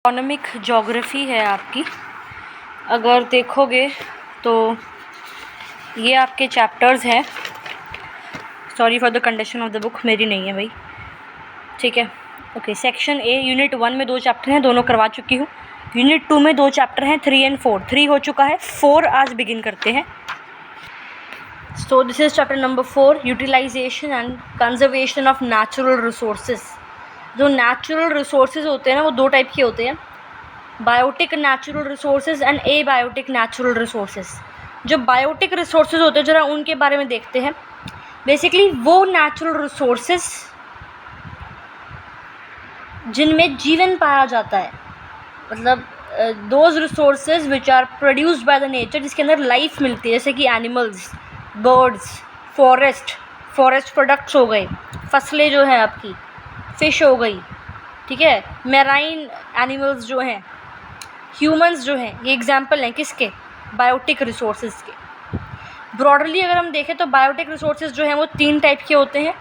Economic geography है आपकी। अगर देखोगे तो ये आपके चैप्टर्स हैं। Sorry for the condition of the book, मेरी नहीं है भाई, ठीक है। ओके, सेक्शन ए यूनिट 1 में 2 चैप्टर हैं, दोनों करवा चुकी हूँ। यूनिट 2 में 2 चैप्टर हैं, 3 और 4। 3 हो चुका है, 4 आज बिगिन करते हैं। So this is chapter number 4, utilization and conservation of natural resources. जो नेचुरल रिसोर्सेज होते हैं ना, वो 2 टाइप के होते हैं, biotic natural resources and abiotic natural resources. जो बायोटिक रिसोर्सेज होते हैं, जरा उनके बारे में देखते हैं। बेसिकली वो नेचुरल रिसोर्सेज जिनमें जीवन पाया जाता है, मतलब those resources which are produced by the nature, जिसके अंदर लाइफ मिलती है, जैसे कि एनिमल्स, बर्ड्स, फॉरेस्ट प्रोडक्ट्स हो गए, फसलें जो हैं आपकी, फिश हो गई, ठीक है, मैराइन एनिमल्स जो हैं, ह्यूमंस जो हैं, ये एग्जाम्पल हैं किसके? बायोटिक रिसोर्सेज के। ब्रॉडली अगर हम देखें तो बायोटिक रिसोर्सेज जो हैं वो 3 टाइप के होते हैं,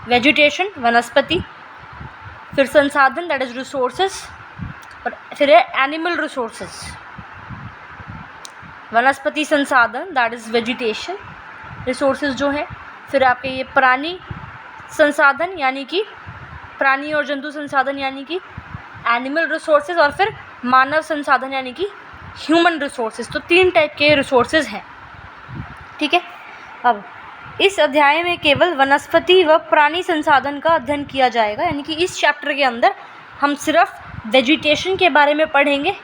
वेजिटेशन, वनस्पति, फिर संसाधन दैट इज़ रिसोर्सेज, और फिर है एनिमल रिसोर्सेज। वनस्पति संसाधन दैट इज़ वेजिटेशन रिसोर्सेज जो हैं, फिर आपके ये प्राणी संसाधन यानी कि प्राणी और जंतु संसाधन यानी कि एनिमल रिसोर्सेज, और फिर मानव संसाधन यानी कि ह्यूमन रिसोर्सेज। तो 3 टाइप के रिसोर्सेज हैं, ठीक है। अब इस अध्याय में केवल वनस्पति व प्राणी संसाधन का अध्ययन किया जाएगा, यानी कि इस चैप्टर के अंदर हम सिर्फ वेजिटेशन के बारे में पढ़ेंगे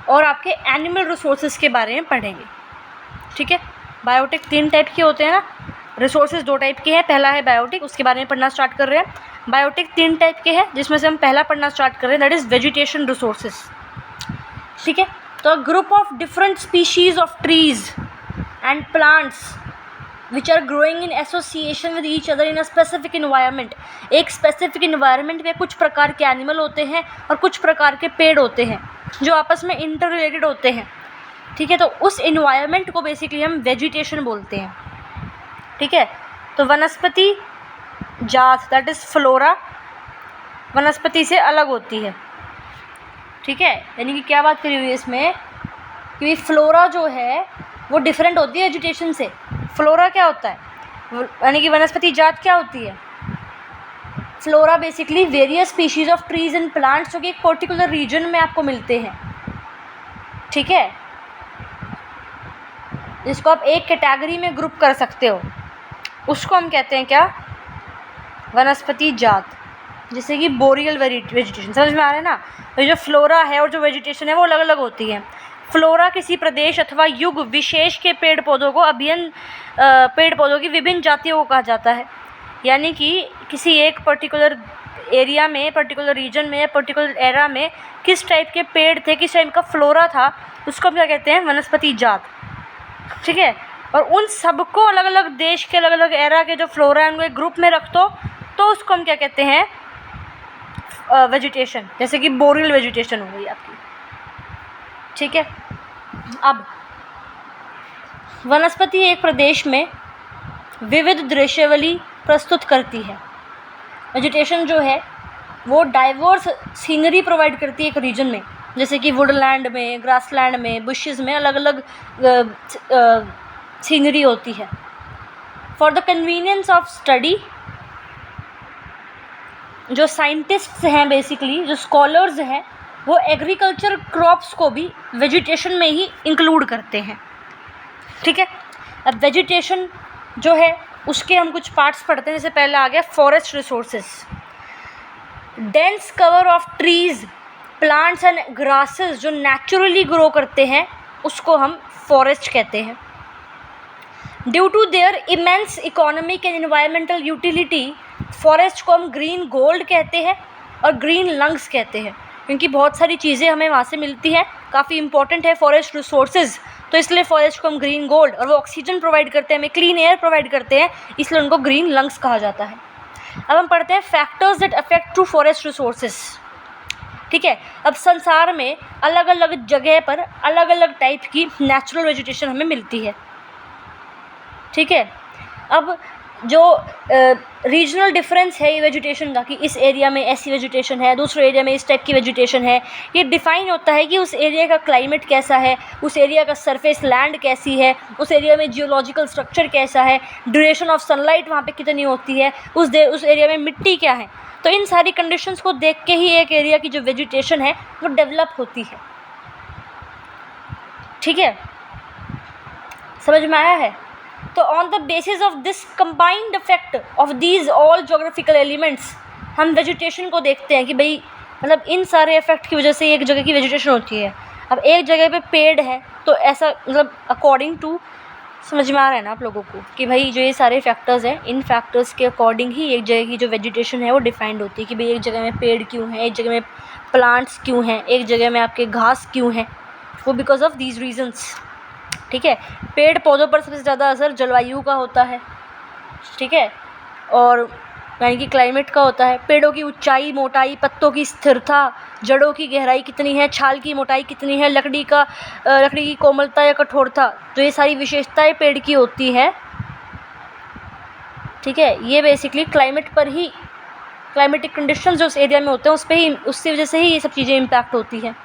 और आपके एनिमल रिसोर्सेज के बारे में पढ़ेंगे, ठीक है। बायोटिक 3 टाइप के होते हैं ना, रिसोर्सेज 2 टाइप के हैं। पहला है बायोटिक, उसके बारे में पढ़ना स्टार्ट कर रहे हैं। बायोटिक 3 टाइप के हैं, जिसमें से हम पहला पढ़ना स्टार्ट कर रहे हैं, दैट इज़ वेजिटेशन रिसोर्सेज, ठीक है। तो group of different species of trees and plants which are growing in association with each other in a specific environment. एक स्पेसिफिक इन्वायरमेंट में कुछ प्रकार के एनिमल होते हैं और कुछ प्रकार के पेड़ होते हैं जो आपस में इंटर रिलेटेड होते हैं, ठीक है। तो उस इन्वायरमेंट को बेसिकली हम वेजिटेशन बोलते हैं, ठीक है। तो वनस्पति जात दैट इज़ फ्लोरा वनस्पति से अलग होती है, ठीक है। यानी कि क्या बात करी हुई है इसमें कि फ्लोरा जो है वो डिफरेंट होती है वेजिटेशन से। फ्लोरा क्या होता है, यानी कि वनस्पति जात क्या होती है? Flora basically various species of trees and plants जो कि एक पर्टिकुलर रीजन में आपको मिलते हैं, ठीक है, जिसको आप एक कैटेगरी में ग्रुप कर सकते हो, उसको हम कहते हैं क्या? वनस्पति जात। जैसे कि बोरियल वेजिटेशन, समझ में आ रहा है ना। तो जो फ्लोरा है और जो वेजिटेशन है वो अलग अलग होती है। फ्लोरा किसी प्रदेश अथवा युग विशेष के पेड़ पौधों को पेड़ पौधों की विभिन्न जातियों को कहा जाता है। यानी कि किसी एक पर्टिकुलर एरिया में, पर्टिकुलर रीजन में, पर्टिकुलर एरा में किस टाइप के पेड़ थे, किस टाइप का फ्लोरा था, उसको हम क्या कहते हैं? वनस्पति जात, ठीक है। और उन सबको अलग अलग देश के अलग अलग एरा के जो फ्लोरा है उनको एक ग्रुप में रख दो तो उसको हम क्या कहते हैं? वेजिटेशन। जैसे कि बोरियल वेजिटेशन हो गई आपकी, ठीक है। अब वनस्पति एक प्रदेश में विविध दृश्यावली प्रस्तुत करती है। वेजिटेशन जो है वो डाइवर्स सीनरी प्रोवाइड करती है एक रीजन में, जैसे कि वुडलैंड में, ग्रासलैंड में, बुशेस में अलग अलग सीनरी होती है। For the convenience of study, जो साइंटिस्ट्स हैं बेसिकली, जो स्कॉलर्स हैं, वो एग्रीकल्चर क्रॉप्स को भी वेजिटेशन में ही इंक्लूड करते हैं, ठीक है। अब वेजिटेशन जो है उसके हम कुछ पार्ट्स पढ़ते हैं। जैसे पहले आ गया forest resources. Dense cover of trees, plants and grasses जो नेचुरली ग्रो करते हैं उसको हम फॉरेस्ट कहते हैं। Due to their immense economic and environmental utility, forest को हम ग्रीन गोल्ड कहते हैं और ग्रीन लंग्स कहते हैं, क्योंकि बहुत सारी चीज़ें हमें वहाँ से मिलती हैं, काफ़ी इंपॉर्टेंट है फॉरेस्ट रिसोर्सेज, तो इसलिए फॉरेस्ट को हम ग्रीन गोल्ड, और वो ऑक्सीजन प्रोवाइड करते हैं, हमें क्लीन एयर प्रोवाइड करते हैं, इसलिए उनको ग्रीन लंग्स कहा जाता है। अब हम पढ़ते हैं factors that affect to forest resources, ठीक है। अब संसार में अलग अलग जगह पर अलग अलग टाइप की नेचुरल वेजिटेशन हमें मिलती है, ठीक है। अब जो रीजनल डिफरेंस है ये वेजिटेशन का, कि इस एरिया में ऐसी वेजिटेशन है, दूसरे एरिया में इस टाइप की वेजिटेशन है, ये डिफ़ाइन होता है कि उस एरिया का क्लाइमेट कैसा है, उस एरिया का सरफेस लैंड कैसी है, उस एरिया में जियोलॉजिकल स्ट्रक्चर कैसा है, ड्यूरेशन ऑफ सनलाइट वहाँ पे कितनी होती है, उस एरिया में मिट्टी क्या है। तो इन सारी कंडीशंस को देख के ही एक एरिया की जो वेजिटेशन है वो डेवलप होती है। ठीक है, समझ में आया है? तो on the basis of this combined effect of these all geographical elements हम वेजिटेशन को देखते हैं कि भाई मतलब इन सारे इफेक्ट की वजह से एक जगह की वेजिटेशन होती है। अब एक जगह पे पेड़ है तो ऐसा मतलब अकॉर्डिंग टू, समझ में आ रहा है ना आप लोगों को, कि भाई जो ये सारे फैक्टर्स हैं इन फैक्टर्स के अकॉर्डिंग ही एक जगह की जो वेजिटेशन है वो डिफाइंड होती है कि भाई एक जगह में पेड़ क्यों हैं, एक जगह में प्लांट्स क्यों हैं, एक जगह में आपके घास क्यों हैं, वो बिकॉज ऑफ दीज रीजन्स। ठीक है, पेड़ पौधों पर सबसे ज़्यादा असर जलवायु का होता है। ठीक है, और यानी कि क्लाइमेट का होता है। पेड़ों की ऊंचाई, मोटाई, पत्तों की स्थिरता, जड़ों की गहराई कितनी है, छाल की मोटाई कितनी है, लकड़ी की कोमलता या कठोरता, तो ये सारी विशेषताएं पेड़ की होती है। ठीक है, ये बेसिकली क्लाइमेट पर ही, क्लाइमेटिक कंडीशंस जो उस एरिया में होते हैं उस पर ही, उसकी वजह से ही ये सब चीज़ें इम्पैक्ट होती हैं।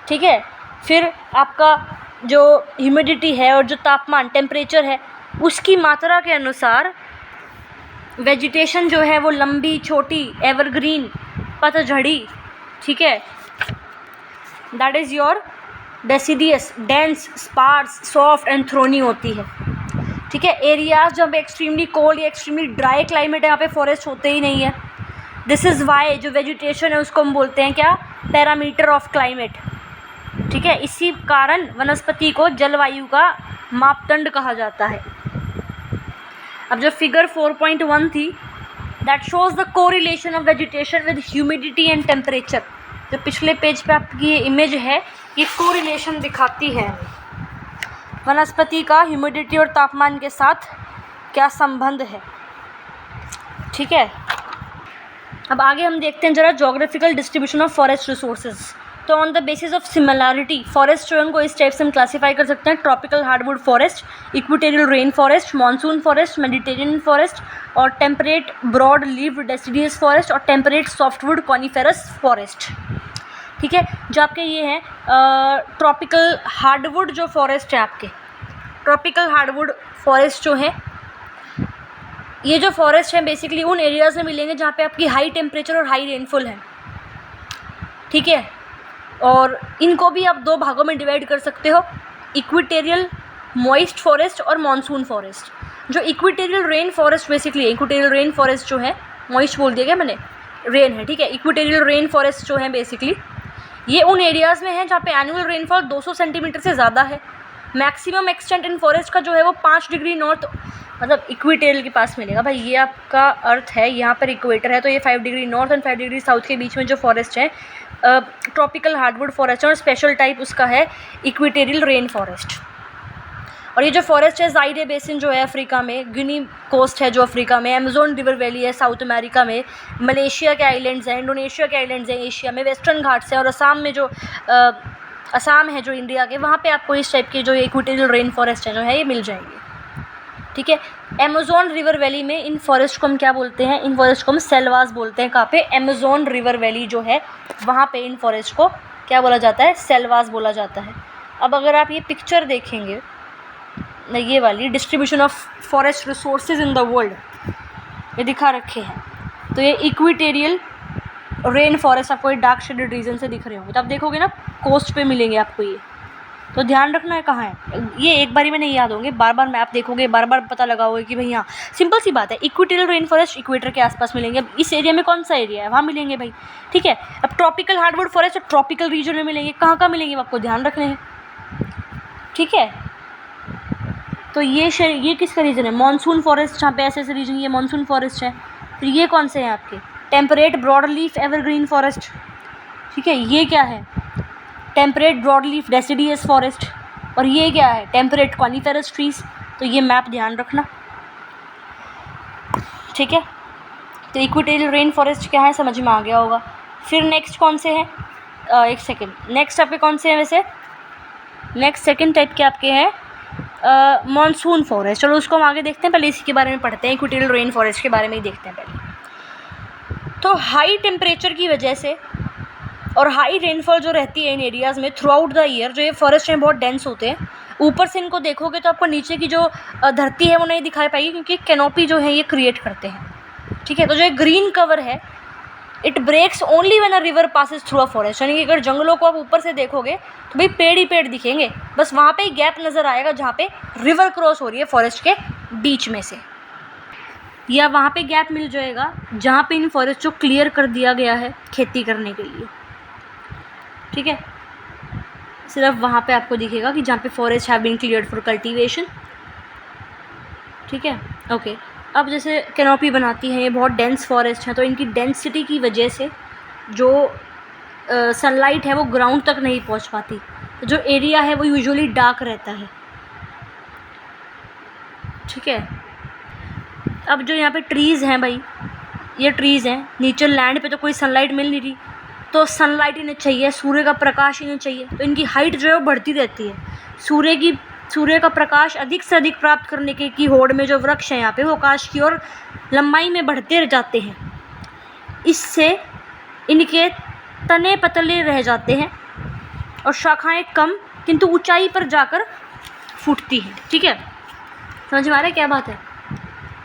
ठीक है, फिर आपका जो ह्यूमिडिटी है और जो तापमान, टेम्परेचर है, उसकी मात्रा के अनुसार वेजिटेशन जो है वो लंबी, छोटी, एवरग्रीन, पतझड़ी, ठीक है, that is your deciduous, dense, sparse, soft and thorny होती है। ठीक है, एरियाज जहाँ पे एक्सट्रीमली कोल्ड या एक्सट्रीमली ड्राई क्लाइमेट है, यहाँ पे फॉरेस्ट होते ही नहीं है। दिस इज़ वाई जो वेजिटेशन है उसको हम बोलते हैं क्या, पैरामीटर ऑफ क्लाइमेट। ठीक है, इसी कारण वनस्पति को जलवायु का मापदंड कहा जाता है। अब जो फिगर 4.1 थी, that shows the correlation of vegetation with humidity and temperature. जो पिछले पेज पे आपकी ये इमेज है, ये कोरिलेशन दिखाती है वनस्पति का ह्यूमिडिटी और तापमान के साथ क्या संबंध है। ठीक है, अब आगे हम देखते हैं जरा geographical distribution of forest resources. तो on the basis of similarity forest जो है उनको इस टाइप से हम क्लासीफाई कर सकते हैं, tropical hardwood forest, equatorial rain forest, monsoon forest, Mediterranean forest, और temperate broad leaved deciduous forest, और टेम्परेट सॉफ्टवुड कॉनिफेरस फॉरेस्ट। ठीक है, जो आपके ये हैं ट्रॉपिकल हार्डवुड जो फॉरेस्ट है, आपके ट्रॉपिकल हार्डवुड फॉरेस्ट जो है, ये जो फॉरेस्ट हैं बेसिकली उन एरियाज़ में मिलेंगे जहाँ पे आपकी हाई टेम्परेचर और हाई रेनफॉल है। ठीक है, और इनको भी आप दो भागों में डिवाइड कर सकते हो, इक्वेटोरियल मॉइस्ट फॉरेस्ट और मॉनसून फॉरेस्ट। जो इक्वेटोरियल रेन फॉरेस्ट बेसिकली है, इक्वेटोरियल रेन फॉरेस्ट जो है, मॉइस्ट बोल दिया क्या मैंने, रेन है। ठीक है, इक्वेटोरियल रेन फॉरेस्ट जो है बेसिकली ये उन एरियाज़ में है जहाँ पे एनुअल रेनफॉल 200 सेंटीमीटर से ज़्यादा है। मैक्सिमम एक्सटेंट इन फॉरेस्ट का जो है वो 5 डिग्री नॉर्थ, मतलब इक्वेटोरियल के पास मिलेगा। भाई ये आपका अर्थ है, यहाँ पर इक्वेटर है, तो ये 5 degree north and 5 degree south के बीच में जो फॉरेस्ट है ट्रॉपिकल हार्डवुड फॉरेस्ट है, और स्पेशल टाइप उसका है इक्वेटोरियल रेन फॉरेस्ट। और ये जो फॉरेस्ट है जाइरे बेसिन जो है अफ्रीका में, गिनी कोस्ट है जो अफ्रीका में, अमेजोन रिवर वैली है साउथ अमेरिका में, मलेशिया के आइलैंड्स हैं, इंडोनेशिया के आइलैंड्स हैं एशिया में, वेस्टर्न घाट्स हैं, और असम में जो असम है जो इंडिया के, वहाँ पे आपको इस टाइप के जो इक्वेटोरियल रेन फॉरेस्ट है जो है ये मिल जाएंगे। ठीक है, अमेजोन रिवर वैली में इन फॉरेस्ट को हम क्या बोलते हैं, इन फॉरेस्ट को हम सेल्वास बोलते हैं। कहाँ पे, अमेजोन रिवर वैली जो है वहाँ पे इन फॉरेस्ट को क्या बोला जाता है, सेल्वास बोला जाता है। अब अगर आप ये पिक्चर देखेंगे, ये वाली distribution of forest resources in the world ये दिखा रखे हैं, तो ये इक्वेटोरियल रेन फॉरेस्ट आपको ये डार्क शेडेड रीजन से दिख रहे होंगे, तो आप देखोगे ना कोस्ट पे मिलेंगे आपको ये, तो ध्यान रखना है कहाँ है। ये एक बारी में नहीं याद होंगे, बार बार मैप देखोगे, बार बार पता लगाओगे कि भाई हाँ सिंपल सी बात है, इक्वेटोरियल रेन फॉरेस्ट इक्वेटर के आसपास मिलेंगे। अब इस एरिया में कौन सा एरिया है, वहाँ मिलेंगे भाई। ठीक है, अब ट्रॉपिकल हार्डवुड फॉरेस्ट और ट्रॉपिकल रीजन में मिलेंगे, कहाँ कहाँ मिलेंगे आपको ध्यान रखने हैं। ठीक है, तो ये किसका रीजन है, मॉनसून फॉरेस्ट, जहाँ पे ऐसे ऐसे रीजन, ये मॉनसून फॉरेस्ट है। फिर ये कौन से हैं आपके, temperate broad leaf evergreen forest. ठीक है, ये क्या है, temperate broad leaf deciduous forest, और ये क्या है, टेम्परेट कॉनिफेरस ट्रीज। तो ये मैप ध्यान रखना। ठीक है, तो इक्वेटोरियल रेन फॉरेस्ट क्या है समझ में आ गया होगा। फिर नेक्स्ट कौन से हैं, एक सेकेंड, नेक्स्ट आपके कौन से हैं वैसे, नेक्स्ट सेकेंड टाइप के आपके हैं मॉनसून फॉरेस्ट, चलो उसको हम आगे देखते हैं, पहले इसी के बारे में पढ़ते हैं, इक्वेटोरियल रेन फॉरेस्ट के बारे में ही देखते हैं पहले। तो हाई टेम्परेचर की वजह से और हाई रेनफॉल जो रहती है इन एरियाज़ में थ्रू आउट द ईयर, जो ये फॉरेस्ट हैं बहुत डेंस होते हैं। ऊपर से इनको देखोगे तो आपको नीचे की जो धरती है वो नहीं दिखाई पाएगी, क्योंकि कैनोपी जो है ये क्रिएट करते हैं, ठीक है। तो जो ये ग्रीन कवर है it breaks only when a river passes through a forest, यानी कि अगर जंगलों को आप ऊपर से देखोगे तो भाई पेड़ ही पेड़ दिखेंगे, बस वहाँ पे ही गैप नज़र आएगा जहाँ पे रिवर क्रॉस हो रही है फॉरेस्ट के बीच में से, या वहाँ पे गैप मिल जाएगा जहाँ पे इन फॉरेस्ट को क्लियर कर दिया गया है खेती करने के लिए, ठीक है। सिर्फ वहाँ पे आपको दिखेगा कि जहाँ पे forest have been cleared for cultivation, ठीक है, ओके। अब जैसे कैनोपी बनाती हैं ये बहुत डेंस फॉरेस्ट हैं, तो इनकी डेंसिटी की वजह से जो सनलाइट है वो ग्राउंड तक नहीं पहुँच पाती, तो जो एरिया है वो यूजुअली डार्क रहता है, ठीक है। अब जो यहाँ पे ट्रीज़ हैं भाई, ये ट्रीज़ हैं, नीचे लैंड पे तो कोई सनलाइट मिल नहीं रही, तो सनलाइट इन्हें चाहिए, सूर्य का प्रकाश इन्हें चाहिए, तो इनकी हाइट जो है वो बढ़ती रहती है। सूर्य का प्रकाश अधिक से अधिक प्राप्त करने की होड़ में जो वृक्ष हैं यहाँ पे वो आकाश की ओर लंबाई में बढ़ते जाते हैं, इससे इनके तने पतले रह जाते हैं और शाखाएं कम किंतु ऊंचाई पर जाकर फूटती हैं, ठीक है। समझ में आ रहा है क्या बात है।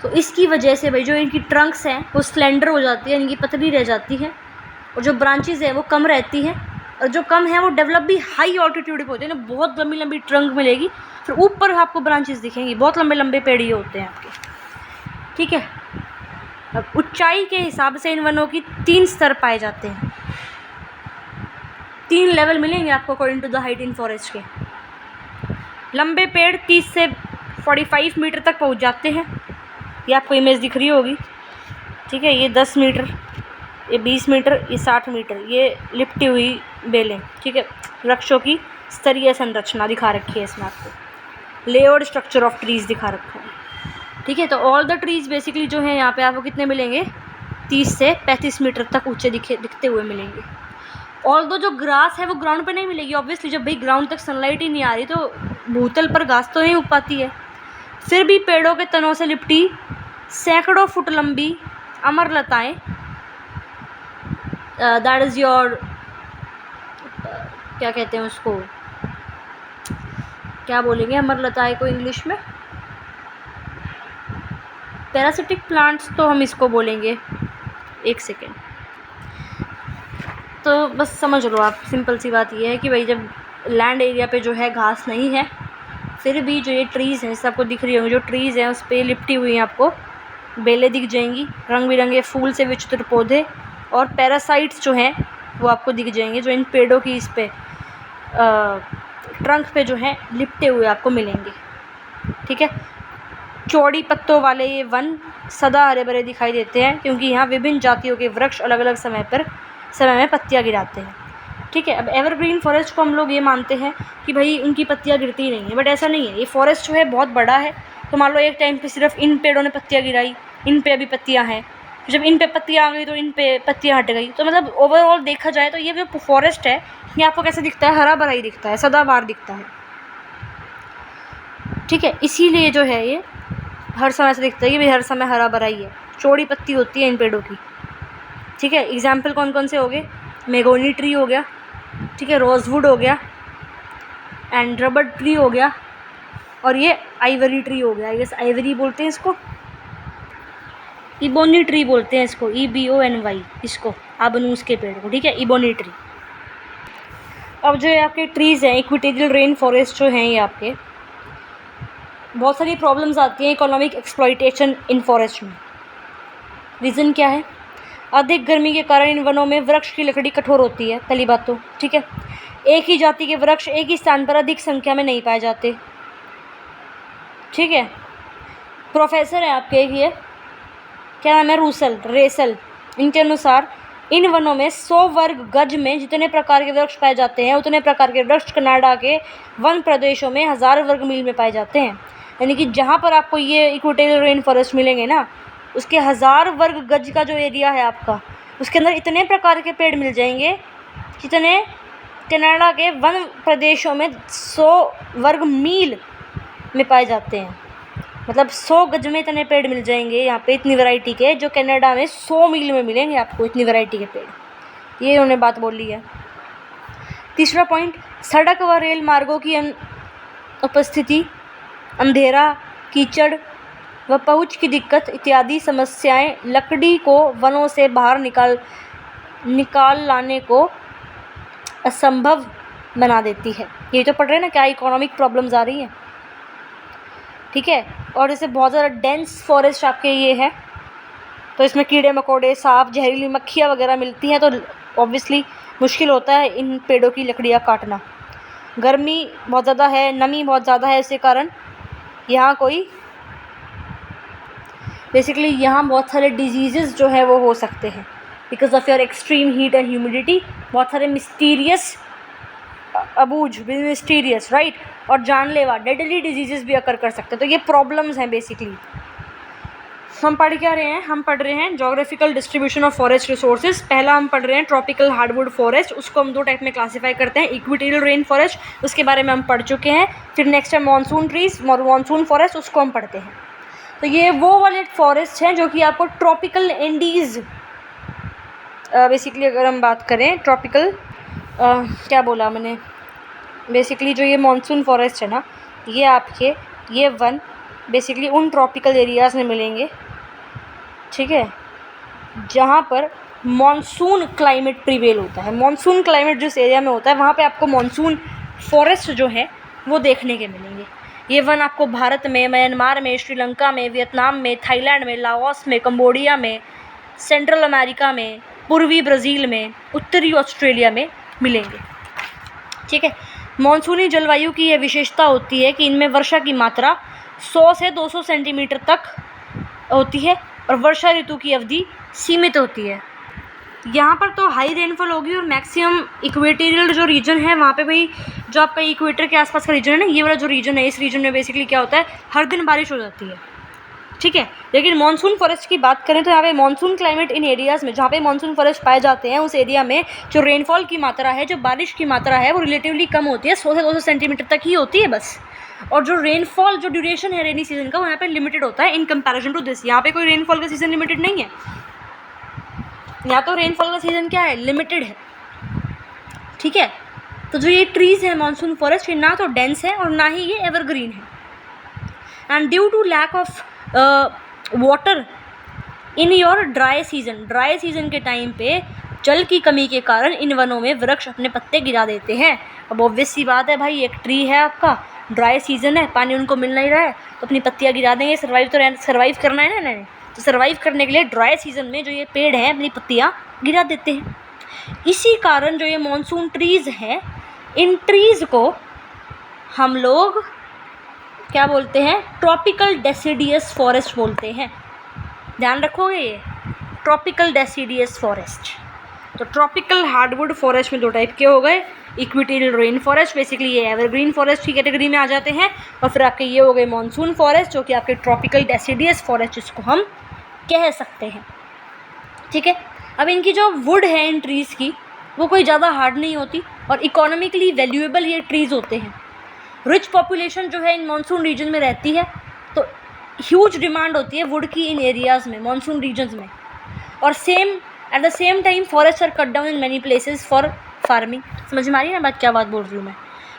तो इसकी वजह से भाई जो इनकी ट्रंक्स हैं वो स्लेंडर हो जाती है, इनकी पतली रह जाती है, और जो ब्रांचेस है वो कम रहती हैं, और जो कम है वो डेवलप भी हाई ऑल्टीट्यूड पे होते हैं ना, बहुत लंबी लंबी ट्रंक मिलेगी, फिर ऊपर आपको ब्रांचेस दिखेंगी, बहुत लंबे लंबे पेड़ ये होते हैं आपके, ठीक है। अब ऊंचाई के हिसाब से इन वनों की 3 स्तर पाए जाते हैं, 3 लेवल मिलेंगे आपको according to the height in forest के। लंबे पेड़ 30 से 45 मीटर तक पहुंच जाते हैं, ये आपको इमेज दिख रही होगी, ठीक है। ये 10 मीटर, ये 20 मीटर, ये 60 मीटर, ये लिपटी हुई बेलें, ठीक है। वृक्षों की स्तरीय संरचना दिखा रखी है इसमें, आपको लेयर्ड स्ट्रक्चर ऑफ ट्रीज़ दिखा रखा है, ठीक है। तो ऑल द ट्रीज़ बेसिकली जो है यहाँ पे आपको कितने मिलेंगे, 30 से 35 मीटर तक ऊंचे दिखते हुए मिलेंगे। ऑल दो जो ग्रास है वो ग्राउंड पे नहीं मिलेगी ऑब्वियसली, जब भाई ग्राउंड तक सनलाइट ही नहीं आ रही तो भूतल पर घास तो नहीं उग पाती है। फिर भी पेड़ों के तनों से लिपटी सैकड़ों फुट लंबी अमरलताएं, दैट इज़ योर क्या कहते हैं उसको, क्या बोलेंगे अमरलताएं को इंग्लिश में, पैरासिटिक प्लांट्स तो हम इसको बोलेंगे, एक सेकेंड। तो बस समझ लो आप, सिंपल सी बात ये है कि भाई जब लैंड एरिया पे जो है घास नहीं है, फिर भी जो ये ट्रीज़ हैं, जैसे आपको दिख रही होंगी जो ट्रीज़ हैं उस पर लिपटी हुई हैं आपको बेलें दिख जाएंगी, रंग बिरंगे फूल से विचित्र पौधे और पैरासाइट्स जो हैं वो आपको दिख जाएंगे, जो इन पेड़ों की इस पे ट्रंक पे जो है लिपटे हुए आपको मिलेंगे, ठीक है। चौड़ी पत्तों वाले ये वन सदा हरे भरे दिखाई देते हैं, क्योंकि यहाँ विभिन्न जातियों के वृक्ष अलग अलग समय में पत्तियाँ गिराते हैं, ठीक है। अब एवरग्रीन फॉरेस्ट को हम लोग ये मानते हैं कि भाई उनकी पत्तियाँ गिरती ही नहीं है, बट ऐसा नहीं है। ये फॉरेस्ट जो है बहुत बड़ा है, तो मान लो एक टाइम पे सिर्फ इन पेड़ों ने पत्तियाँ गिराई, इन पे अभी पत्तियाँ हैं, जब इन पे पत्तियाँ आ गई तो इन पे पत्तियाँ हट गई, तो मतलब ओवरऑल देखा जाए तो ये जो फॉरेस्ट है ये आपको कैसे दिखता है, हरा भरा ही दिखता है, सदाबहार दिखता है, ठीक है। इसीलिए जो है ये हर समय से दिखता है कि भाई हर समय हरा भरा ही है, चौड़ी पत्ती होती है इन पेड़ों की, ठीक है। एग्जाम्पल कौन कौन से हो गए, मेगोनी ट्री हो गया, ठीक है, रोजवुड हो गया, एंड रबर ट्री हो गया, और ये आइवरी ट्री हो गया, आई गेस आइवरी बोलते हैं इसको, इबोनी ट्री बोलते हैं इसको, EBONY, इसको आबनूस के पेड़ को, ठीक है, इबोनी ट्री। अब जो है आपके ट्रीज़ हैं इक्वेटोरियल रेन फॉरेस्ट जो हैं ये आपके बहुत सारी प्रॉब्लम्स आती हैं इकोनॉमिक एक्सप्लॉइटेशन इन फॉरेस्ट में। रीज़न क्या है, अधिक गर्मी के कारण इन वनों में वृक्ष की लकड़ी कठोर होती है, पहली बात तो, ठीक है। एक ही जाति के वृक्ष एक ही स्थान पर अधिक संख्या में नहीं पाए जाते, ठीक है। प्रोफेसर है आपके एक ये, क्या नाम है, रेसल, इनके अनुसार इन वनों में 100 वर्ग गज में जितने प्रकार के वृक्ष पाए जाते हैं उतने प्रकार के वृक्ष कनाडा के वन प्रदेशों में 1000 वर्ग मील में पाए जाते हैं। यानी कि जहाँ पर आपको ये इक्वेटोरियल रेन फॉरेस्ट मिलेंगे ना, उसके 1000 वर्ग गज का जो एरिया है आपका, उसके अंदर इतने प्रकार के पेड़ मिल जाएंगे जितने कनाडा के वन प्रदेशों में 100 वर्ग मील में पाए जाते हैं। मतलब 100 गज में इतने पेड़ मिल जाएंगे यहाँ पे, इतनी वैरायटी के, जो कनाडा में 100 मील में मिलेंगे आपको इतनी वैरायटी के पेड़। ये उन्होंने बात बोली है। तीसरा पॉइंट, सड़क व रेल मार्गों की उपस्थिति, अंधेरा, कीचड़ व पहुंच की दिक्कत इत्यादि समस्याएं लकड़ी को वनों से बाहर निकाल लाने को असंभव बना देती है। ये तो पढ़ रहे हैं ना क्या इकोनॉमिक प्रॉब्लम्स आ रही हैं, ठीक है। और जैसे बहुत ज़्यादा डेंस फॉरेस्ट आपके ये है, तो इसमें कीड़े मकोड़े, सांप, जहरीली मक्खियाँ वगैरह मिलती हैं, तो ऑब्वियसली मुश्किल होता है इन पेड़ों की लकड़ियाँ काटना। गर्मी बहुत ज़्यादा है, नमी बहुत ज़्यादा है, इसके कारण यहाँ बेसिकली यहाँ बहुत सारे डिजीज़ जो है वो हो सकते हैं because of your extreme heat and humidity. बहुत सारे मिस्टीरियस मिस्टीरियस राइट, और जानलेवा डेडली डिजीज़ भी अकर कर सकते हैं। तो ये प्रॉब्लम्स हैं बेसिकली। हम पढ़ क्या रहे हैं, हम पढ़ रहे हैं geographical distribution of forest resources. पहला हम पढ़ रहे हैं ट्रॉपिकल हार्डवुड फॉरेस्ट, उसको हम 2 टाइप में क्लासीफाई करते हैं, इक्वेटोरियल रेन फॉरेस्ट, उसके बारे में हम पढ़ चुके हैं। फिर नेक्स्ट है मॉनसून ट्रीज, मॉनसून फॉरेस्ट, उसको हम पढ़ते हैं। तो ये वो वाले फॉरेस्ट हैं जो कि आपको ट्रॉपिकल एंडीज, बेसिकली अगर हम बात करें ट्रॉपिकल क्या बोला मैंने, बेसिकली जो ये मॉनसून फॉरेस्ट है ना, ये आपके ये वन बेसिकली उन ट्रॉपिकल एरियाज़ में मिलेंगे, ठीक है, जहाँ पर मॉनसून क्लाइमेट प्रिवेल होता है। मॉनसून क्लाइमेट जिस एरिया में होता है वहाँ पे आपको मॉनसून फॉरेस्ट जो है वो देखने के मिलेंगे। ये वन आपको भारत में, म्यांमार में, श्रीलंका में, वियतनाम में, थाईलैंड में, लाओस में, कंबोडिया में, सेंट्रल अमेरिका में, पूर्वी ब्राज़ील में, उत्तरी ऑस्ट्रेलिया में मिलेंगे, ठीक है। मॉनसूनी जलवायु की यह विशेषता होती है कि इनमें वर्षा की मात्रा 100 से 200 सेंटीमीटर तक होती है और वर्षा ऋतु की अवधि सीमित होती है। यहाँ पर तो हाई रेनफॉल होगी और मैक्सिमम इक्वेटोरियल जो रीजन है वहाँ पे भाई जो आपका इक्वेटर के आसपास का रीजन है ना, ये वाला जो रीजन है, इस रीजन में बेसिकली क्या होता है, हर दिन बारिश हो जाती है, ठीक है। लेकिन मॉनसून फॉरेस्ट की बात करें तो यहाँ पे मॉनसून क्लाइमेट इन एरियाज़ में, जहाँ पे मॉनसून फॉरेस्ट पाए जाते हैं, उस एरिया में जो रेनफॉल की मात्रा है, जो बारिश की मात्रा है, वो रिलेटिवली कम होती है, 100 से 200 सेंटीमीटर तक ही होती है बस। और जो रेनफॉल, जो ड्यूरेशन है रेनी सीजन का, वो यहाँ पे लिमिटेड होता है इन कंपैरिजन टू दिस। यहाँ पे कोई रेनफॉल का सीज़न लिमिटेड नहीं है, यहाँ तो रेनफॉल का सीज़न क्या है, लिमिटेड है, ठीक है। तो जो ये ट्रीज़ है मॉनसून फॉरेस्ट, ये ना तो डेंस है और ना ही ये एवरग्रीन है। And due to lack of water in your dry season के टाइम पे जल की कमी के कारण इन वनों में वृक्ष अपने पत्ते गिरा देते हैं। अब ऑब्वियस सी बात है भाई, एक ट्री है आपका, ड्राई सीजन है, पानी उनको मिल नहीं रहा है, तो अपनी पत्तियाँ गिरा देंगे। सर्वाइव करना है ना इन्हें, तो सर्वाइव करने के लिए ड्राई सीजन में जो ये पेड़ हैं अपनी पत्तियाँ गिरा देते हैं। इसी कारण जो ये मॉनसून ट्रीज़ हैं, इन ट्रीज़ को हम लोग क्या बोलते हैं, ट्रॉपिकल डेसिडियस फॉरेस्ट बोलते हैं। ध्यान रखोगे ये ट्रॉपिकल डेसिडियस फॉरेस्ट। तो ट्रॉपिकल हार्डवुड फॉरेस्ट में 2 टाइप के हो गए, इक्वेटोरियल रेन फॉरेस्ट, बेसिकली ये एवरग्रीन फॉरेस्ट की कैटेगरी में आ जाते हैं, और फिर आपके ये हो गए मॉनसून फॉरेस्ट जो कि आपके ट्रॉपिकल डेसिडियस फॉरेस्ट जिसको हम कह सकते हैं, ठीक है। अब इनकी जो वुड है इन ट्रीज़ की, वो कोई ज़्यादा हार्ड नहीं होती और इकोनॉमिकली वैल्यूएबल ये ट्रीज़ होते हैं। रिच पॉपुलेशन जो है इन मॉनसून रीजन में रहती है, तो ह्यूज डिमांड होती है वुड की इन एरियाज़ में, मॉनसून रीजन्स में। और at the same time forest are cut down in many places for farming. समझ में आ रही है ना बात, क्या बात बोल रही हूँ मैं,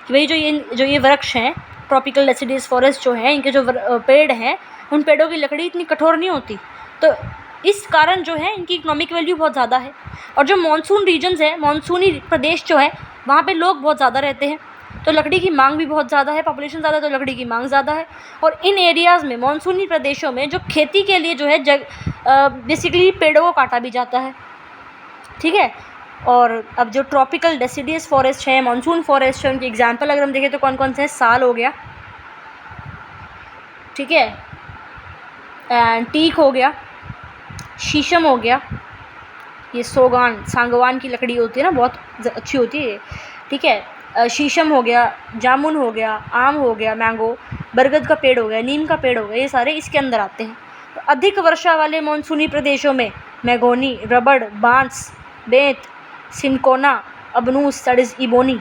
कि भाई जो ये वृक्ष हैं, ट्रॉपिकल डेसिडियस फॉरेस्ट जो है, इनके जो पेड़ हैं, उन पेड़ों की लकड़ी इतनी कठोर नहीं होती, तो इस कारण जो है इनकी इकोनॉमिक वैल्यू बहुत ज़्यादा है। और जो मॉनसून रीजन्स है, मॉनसूनी प्रदेश जो है, वहाँ पे लोग बहुत ज़्यादा रहते हैं, तो लकड़ी की मांग भी बहुत ज़्यादा है, पॉपुलेशन ज़्यादा है तो लकड़ी की मांग ज़्यादा है। और इन एरियाज़ में, मॉनसूनी प्रदेशों में, जो खेती के लिए जो है बेसिकली पेड़ों को काटा भी जाता है, ठीक है। और अब जो ट्रॉपिकल डेसिडियस फॉरेस्ट है, मॉनसून फॉरेस्ट है, उनके एग्जाम्पल अगर हम देखें तो कौन कौन से हैं, साल हो गया, ठीक है, एंड टीक हो गया, शीशम हो गया, ये सांगवान की लकड़ी होती है ना, बहुत अच्छी होती है, ठीक है। शीशम हो गया, जामुन हो गया, आम हो गया, मैंगो, बरगद का पेड़ हो गया, नीम का पेड़ हो गया, ये सारे इसके अंदर आते हैं। तो अधिक वर्षा वाले मॉनसूनी प्रदेशों में मैगोनी, रबड़, बांस, बेंत, सिनकोना, अबनूस, दैट इज़ इबोनी,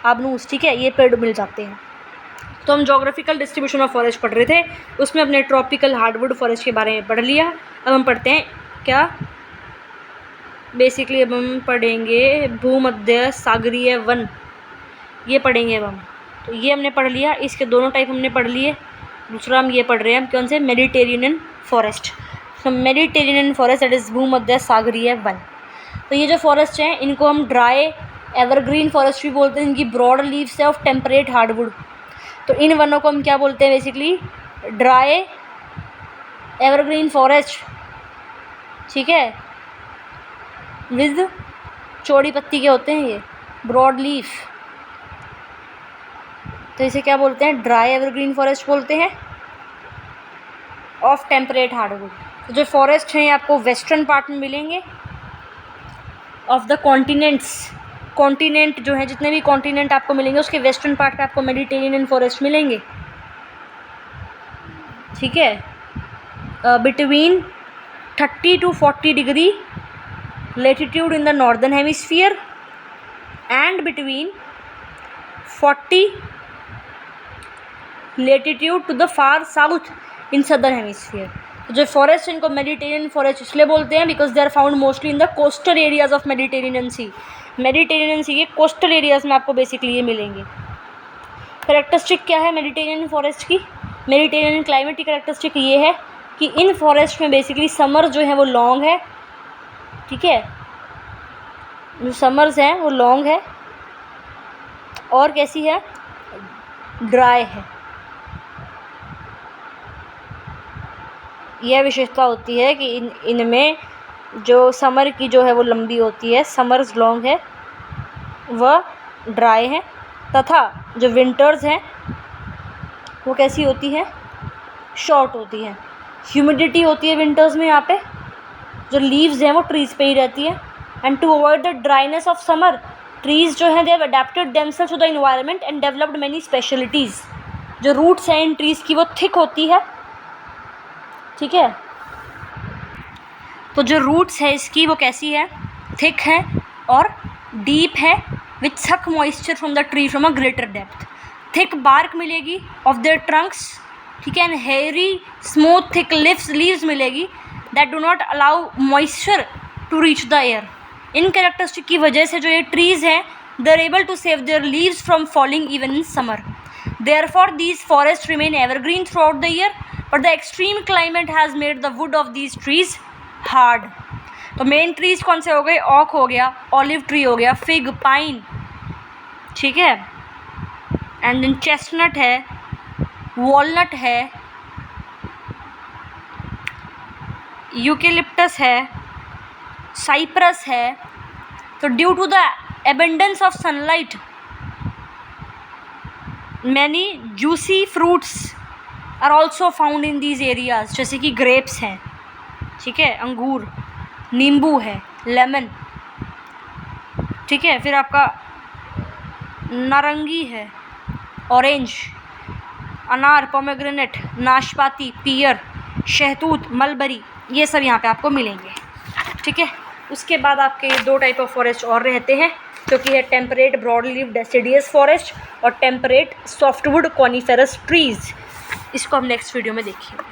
आबनूस, ठीक है, ये पेड़ मिल जाते हैं। तो हम जोग्राफिकल डिस्ट्रीब्यूशन ऑफ फॉरेस्ट पढ़ रहे थे, उसमें अपने ट्रॉपिकल हार्डवुड फॉरेस्ट के बारे में पढ़ लिया। अब हम पढ़ते हैं क्या, बेसिकली अब हम पढ़ेंगे भूमध्य सागरीय वन, ये पढ़ेंगे अब हम। तो ये हमने पढ़ लिया, इसके दोनों टाइप हमने पढ़ लिए। दूसरा हम ये पढ़ रहे हैं, हम कौन से, मेडिटेरेनियन फॉरेस्ट। तो मेडिटेरेनियन फॉरेस्ट दैट इज़ भूमध्य सागरीय वन। तो ये जो फॉरेस्ट हैं इनको हम ड्राई एवरग्रीन फॉरेस्ट भी बोलते हैं, इनकी ब्रॉड लीव्स है ऑफ टेम्परेट हार्डवुड। तो इन वनों को हम क्या बोलते हैं, बेसिकली ड्राई एवरग्रीन फॉरेस्ट, ठीक है, विद चौड़ी पत्ती के होते हैं ये, ब्रॉड लीफ। तो इसे क्या बोलते हैं, ड्राई एवरग्रीन फॉरेस्ट बोलते हैं ऑफ टेम्परेट हार्डवुड। तो जो फॉरेस्ट हैं ये आपको वेस्टर्न पार्ट में मिलेंगे ऑफ द कॉन्टिनेंट्स। कॉन्टिनेंट जो है, जितने भी कॉन्टिनेंट आपको मिलेंगे उसके वेस्टर्न पार्ट पे आपको मेडिटेरेनियन फॉरेस्ट मिलेंगे, ठीक है। Between 30 to 40 degree latitude in the northern hemisphere and between 40 latitude to the far south in southern hemisphere. जो फॉरेस्ट इनको मेडिटेरियन फॉरेस्ट इसलिए बोलते हैं because they are found mostly in the coastal areas of Mediterranean sea. मेडिटेरेनियन सी के coastal areas में आपको बेसिकली ये मिलेंगे। करेक्टरिस्टिक क्या है मेडिटेरेनियन फॉरेस्ट की, मेडिटेरेनियन क्लाइमेट की करेक्टरिस्टिक ये है कि इन फॉरेस्ट में बेसिकली समर जो है वो लॉन्ग है, ठीक है, जो समर्स हैं वो लॉन्ग है और कैसी है, ड्राई है। यह विशेषता होती है कि इनमें जो समर की जो है वो लंबी होती है, समर्स लॉन्ग है, वह ड्राई है, तथा जो विंटर्स हैं वो कैसी होती है, शॉर्ट होती है। ह्यूमिडिटी होती है विंटर्स में, यहाँ पे जो लीव्स हैं वो ट्रीज़ पे ही रहती है। And to avoid the dryness of summer, trees जो हैं they have adapted themselves to the environment and developed many specialities. जो रूट्स हैं इन ट्रीज़ की वो थिक होती है, ठीक है। तो जो रूट्स है इसकी वो कैसी है, थिक है और डीप है, which suck moisture from the tree from a greater depth. Thick bark मिलेगी ऑफ देयर ट्रंक्स, ठीक है, and hairy smooth thick leaves मिलेगी that do not allow moisture to reach the air. इन characteristic की वजह से जो ये ट्रीज़ हैं they are able to save their leaves from falling even in summer. Therefore these forest remain evergreen throughout the year, but the extreme climate has made the wood of these trees hard. तो main trees कौन से हो गए, ऑक हो गया, olive tree हो गया, फिग, पाइन, ठीक है, एंड देन चेस्टनट है, वॉलनट है, यूकेलिप्टस है, साइप्रस है। तो due to the abundance of sunlight many juicy fruits are also found in these areas, जैसे कि ग्रेप्स हैं, ठीक है, अंगूर, नींबू है, लेमन, ठीक है, फिर आपका नारंगी है, ऑरेंज, अनार, पोमेग्रेनेट, नाशपाती, पियर, शहतूत, मलबरी, ये सब यहाँ पे आपको मिलेंगे, ठीक है। उसके बाद आपके ये दो टाइप ऑफ फॉरेस्ट और रहते हैं, जो कि है temperate broad leave deciduous forest और टेम्परेट सॉफ्टवुड कॉनिफेरस ट्रीज़। इसको हम नेक्स्ट वीडियो में देखेंगे।